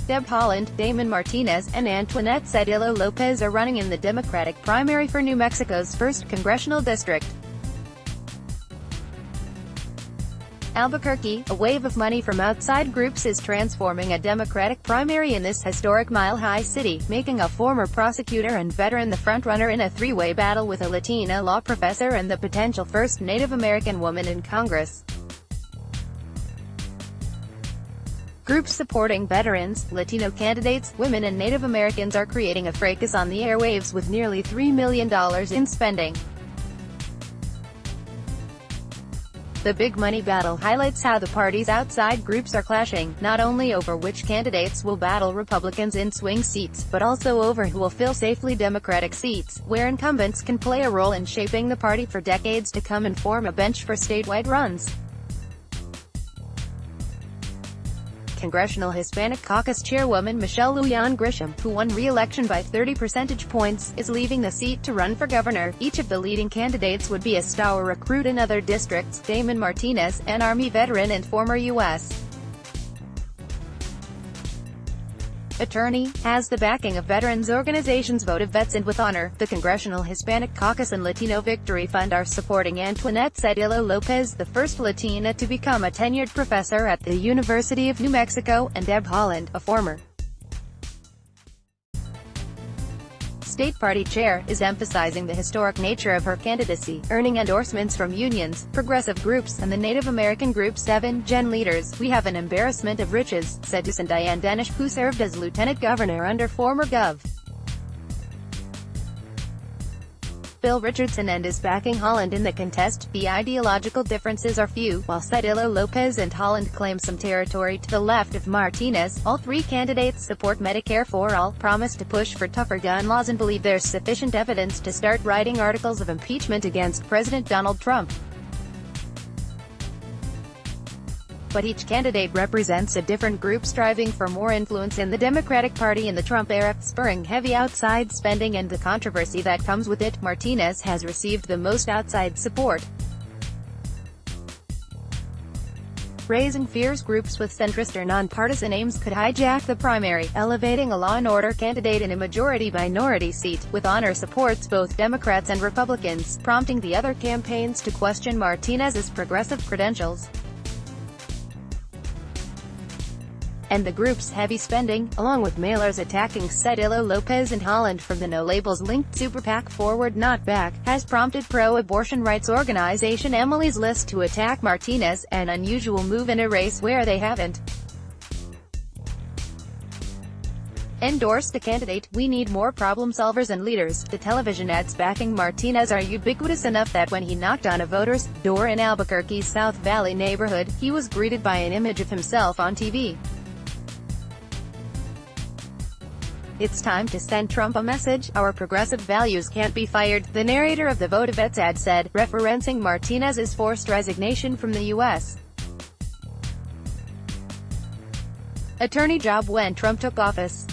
Deb Haaland, Damon Martinez, and Antoinette Sedillo Lopez are running in the Democratic primary for New Mexico's 1st congressional district. Albuquerque, a wave of money from outside groups is transforming a Democratic primary in this historic mile-high city, making a former prosecutor and veteran the frontrunner in a three-way battle with a Latina law professor and the potential first Native American woman in Congress. Groups supporting veterans, Latino candidates, women and Native Americans are creating a fracas on the airwaves with nearly $3 million in spending. The big money battle highlights how the party's outside groups are clashing, not only over which candidates will battle Republicans in swing seats, but also over who will fill safely Democratic seats, where incumbents can play a role in shaping the party for decades to come and form a bench for statewide runs. Congressional Hispanic Caucus Chairwoman Michelle Lujan Grisham, who won re-election by 30 percentage points, is leaving the seat to run for governor. Each of the leading candidates would be a star recruit in other districts. Damon Martinez, an Army veteran and former U.S. attorney, has the backing of veterans organizations Vote of Vets and With Honor. The Congressional Hispanic Caucus and Latino Victory Fund are supporting Antoinette Sedillo Lopez, the first Latina to become a tenured professor at the University of New Mexico, and Deb Haaland, a former state party chair, is emphasizing the historic nature of her candidacy, earning endorsements from unions, progressive groups, and the Native American group 7 Gen leaders. "We have an embarrassment of riches," said Susan Diane Denish, who served as lieutenant governor under former Gov. Bill Richardson, and is backing Haaland in the contest. The ideological differences are few. While Sedillo Lopez and Haaland claim some territory to the left of Martinez, all three candidates support Medicare for all, promise to push for tougher gun laws, and believe there's sufficient evidence to start writing articles of impeachment against President Donald Trump. But each candidate represents a different group striving for more influence in the Democratic Party in the Trump era, spurring heavy outside spending and the controversy that comes with it. Martinez has received the most outside support, raising fears groups with centrist or nonpartisan aims could hijack the primary, elevating a law and order candidate in a majority-minority seat. With Honor supports both Democrats and Republicans, prompting the other campaigns to question Martinez's progressive credentials. And the group's heavy spending, along with mailers attacking Sedillo Lopez and Haaland from the No Labels-linked super PAC Forward Not Back, has prompted pro-abortion rights organization Emily's List to attack Martinez, an unusual move in a race where they haven't endorsed a candidate. "We need more problem solvers and leaders." The television ads backing Martinez are ubiquitous enough that when he knocked on a voter's door in Albuquerque's South Valley neighborhood, he was greeted by an image of himself on TV. "It's time to send Trump a message. Our progressive values can't be fired," the narrator of the Vote of Vets ad said, referencing Martinez's forced resignation from the U.S. attorney job when Trump took office.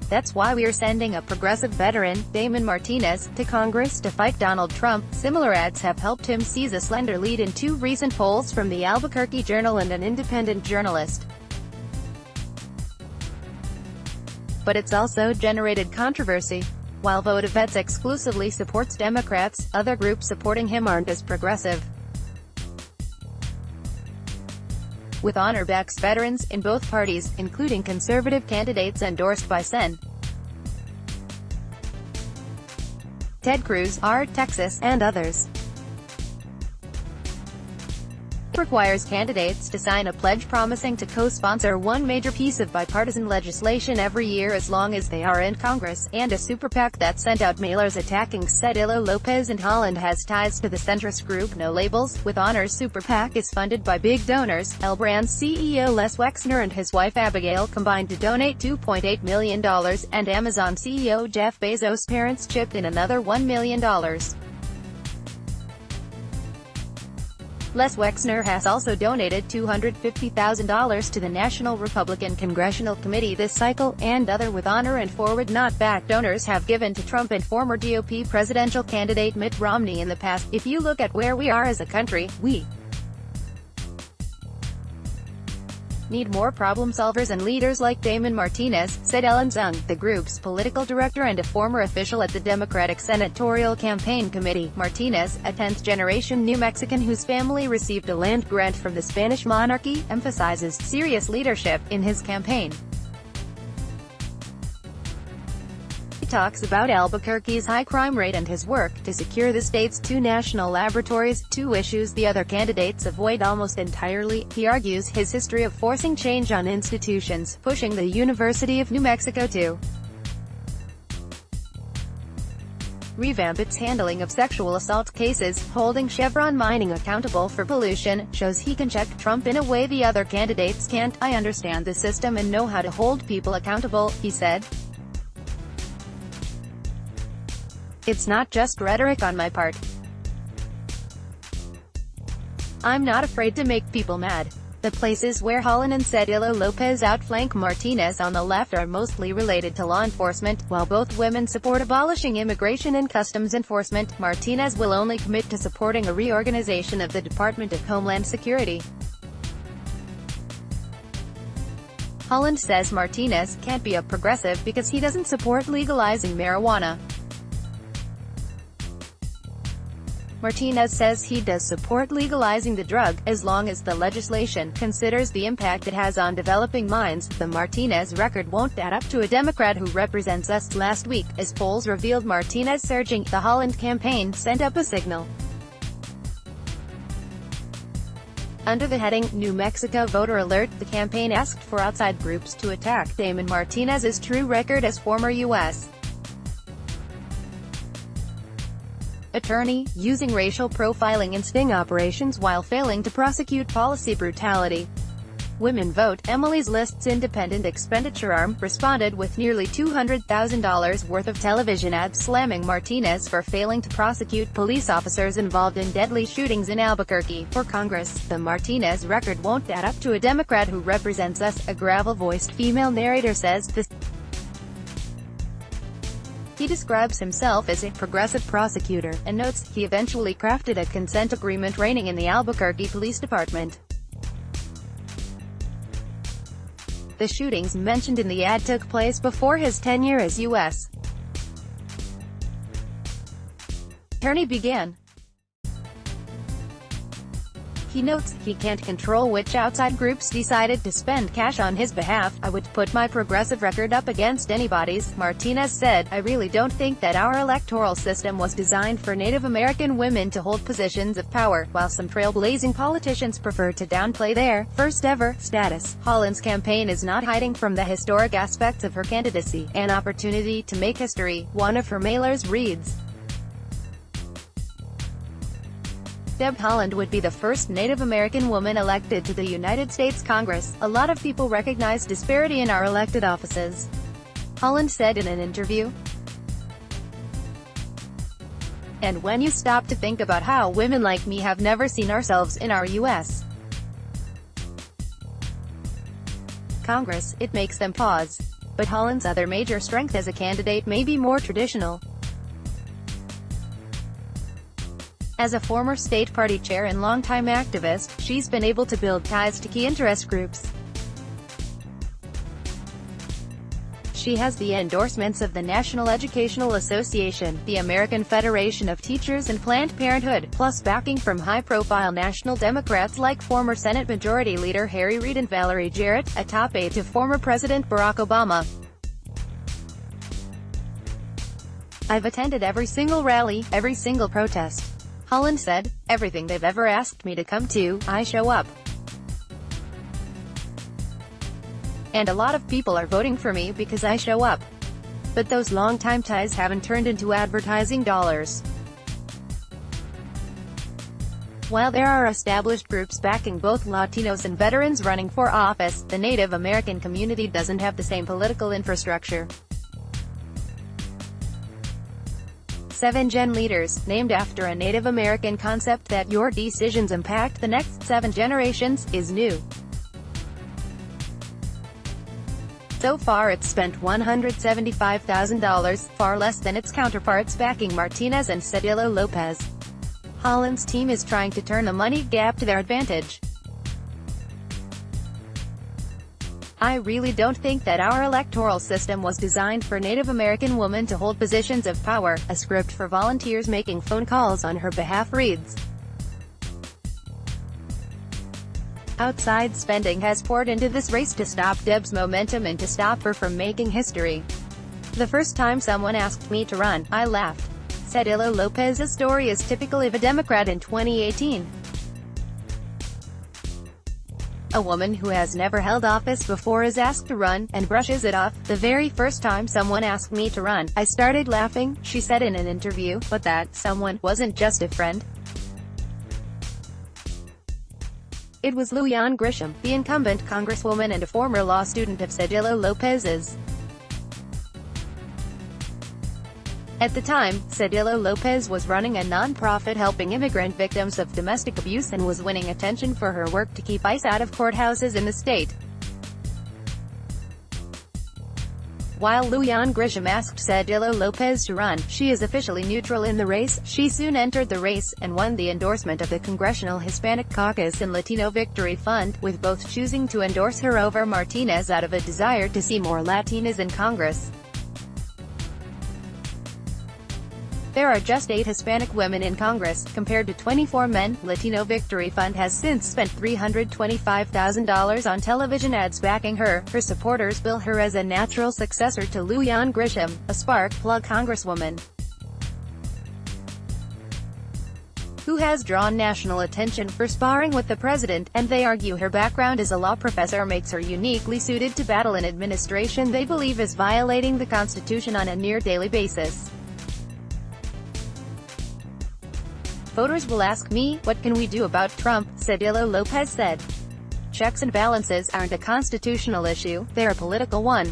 "That's why we're sending a progressive veteran, Damon Martinez, to Congress to fight Donald Trump." Similar ads have helped him seize a slender lead in two recent polls from the Albuquerque Journal and an independent journalist. But it's also generated controversy. While Vote of Vets exclusively supports Democrats, other groups supporting him aren't as progressive. With Honor backs veterans in both parties, including conservative candidates endorsed by Sen. Ted Cruz, R. Texas, and others. Requires candidates to sign a pledge promising to co-sponsor one major piece of bipartisan legislation every year as long as they are in Congress, and a super PAC that sent out mailers attacking Sedillo Lopez and Haaland has ties to the centrist group No Labels. With Honor's super PAC is funded by big donors. L Brands CEO Les Wexner and his wife Abigail combined to donate $2.8 million, and Amazon CEO Jeff Bezos' parents chipped in another $1 million. Les Wexner has also donated $250,000 to the National Republican Congressional Committee this cycle, and other With Honor and Forward Not Back donors have given to Trump and former GOP presidential candidate Mitt Romney in the past. If you look at where we are as a country, we "Need more problem solvers and leaders like Damon Martinez," said Ellen Zung, the group's political director and a former official at the Democratic Senatorial Campaign Committee. Martinez, a 10th-generation New Mexican whose family received a land grant from the Spanish monarchy, emphasizes serious leadership in his campaign. He talks about Albuquerque's high crime rate and his work to secure the state's 2 national laboratories, 2 issues the other candidates avoid almost entirely. He argues his history of forcing change on institutions, pushing the University of New Mexico to revamp its handling of sexual assault cases, holding Chevron mining accountable for pollution, shows he can check Trump in a way the other candidates can't. "I understand the system and know how to hold people accountable," he said. "It's not just rhetoric on my part. I'm not afraid to make people mad." The places where Holland and Cedillo Lopez outflank Martinez on the left are mostly related to law enforcement. While both women support abolishing immigration and customs enforcement, Martinez will only commit to supporting a reorganization of the Department of Homeland Security. Holland says Martinez can't be a progressive because he doesn't support legalizing marijuana. Martinez says he does support legalizing the drug, as long as the legislation considers the impact it has on developing minds. The Martinez record won't add up to a Democrat who represents us. Last week, as polls revealed Martinez surging, the Holland campaign sent up a signal. Under the heading, New Mexico Voter Alert, the campaign asked for outside groups to attack Damon Martinez's true record as former U.S. attorney, using racial profiling and sting operations while failing to prosecute policy brutality. Women Vote, Emily's List's independent expenditure arm, responded with nearly $200,000 worth of television ads slamming Martinez for failing to prosecute police officers involved in deadly shootings in Albuquerque. For Congress, the Martinez record won't add up to a Democrat who represents us, a gravel-voiced female narrator says. He describes himself as a progressive prosecutor, and notes, he eventually crafted a consent agreement reigning in the Albuquerque Police Department. The shootings mentioned in the ad took place before his tenure as U.S. attorney began. He notes, he can't control which outside groups decided to spend cash on his behalf. "I would put my progressive record up against anybody's," Martinez said. "I really don't think that our electoral system was designed for Native American women to hold positions of power," while some trailblazing politicians prefer to downplay their first-ever status. Holland's campaign is not hiding from the historic aspects of her candidacy, "an opportunity to make history," one of her mailers reads. Deb Haaland would be the first Native American woman elected to the United States Congress. "A lot of people recognize disparity in our elected offices," Haaland said in an interview. "And when you stop to think about how women like me have never seen ourselves in our U.S. Congress, it makes them pause." But Haaland's other major strength as a candidate may be more traditional. As a former state party chair and longtime activist, she's been able to build ties to key interest groups. She has the endorsements of the National Educational Association, the American Federation of Teachers and Planned Parenthood, plus backing from high-profile national Democrats like former Senate Majority Leader Harry Reid and Valerie Jarrett, a top aide to former President Barack Obama. "I've attended every single rally, every single protest," Haaland said. "Everything they've ever asked me to come to, I show up. And a lot of people are voting for me because I show up." But those long-time ties haven't turned into advertising dollars. While there are established groups backing both Latinos and veterans running for office, the Native American community doesn't have the same political infrastructure. 7-Gen Leaders, named after a Native American concept that your decisions impact the next 7 generations, is new. So far it's spent $175,000, far less than its counterparts backing Martinez and Cedillo Lopez. Haaland's team is trying to turn the money gap to their advantage. I really don't think that our electoral system was designed for Native American women to hold positions of power, a script for volunteers making phone calls on her behalf reads. Outside spending has poured into this race to stop Deb's momentum and to stop her from making history. The first time someone asked me to run, I laughed, said Ilo Lopez's story is typical of a Democrat in 2018. A woman who has never held office before is asked to run, and brushes it off. The very first time someone asked me to run, I started laughing, she said in an interview, but that someone wasn't just a friend. It was Lujan Grisham, the incumbent congresswoman and a former law student of Cedillo Lopez's. At the time, Cedillo Lopez was running a non-profit helping immigrant victims of domestic abuse and was winning attention for her work to keep ICE out of courthouses in the state. While Lujan Grisham asked Cedillo Lopez to run, she is officially neutral in the race. She soon entered the race, and won the endorsement of the Congressional Hispanic Caucus and Latino Victory Fund, with both choosing to endorse her over Martinez out of a desire to see more Latinas in Congress. There are just 8 Hispanic women in Congress, compared to 24 men. Latino Victory Fund has since spent $325,000 on television ads backing her. Her supporters bill her as a natural successor to Lujan Grisham, a spark plug congresswoman who has drawn national attention for sparring with the president, and they argue her background as a law professor makes her uniquely suited to battle an administration they believe is violating the Constitution on a near-daily basis. Voters will ask me, what can we do about Trump, Cedillo Lopez said. Checks and balances aren't a constitutional issue, they're a political one.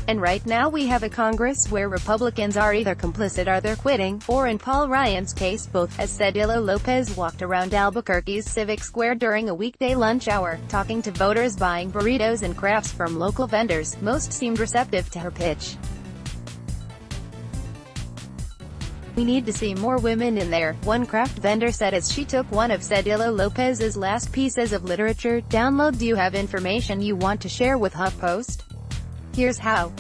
And right now we have a Congress where Republicans are either complicit or they're quitting, or in Paul Ryan's case, both, as Cedillo Lopez walked around Albuquerque's Civic Square during a weekday lunch hour, talking to voters, buying burritos and crafts from local vendors. Most seemed receptive to her pitch. We need to see more women in there, one craft vendor said as she took one of Cedillo Lopez's last pieces of literature. Download. Do you have information you want to share with HuffPost? Here's how.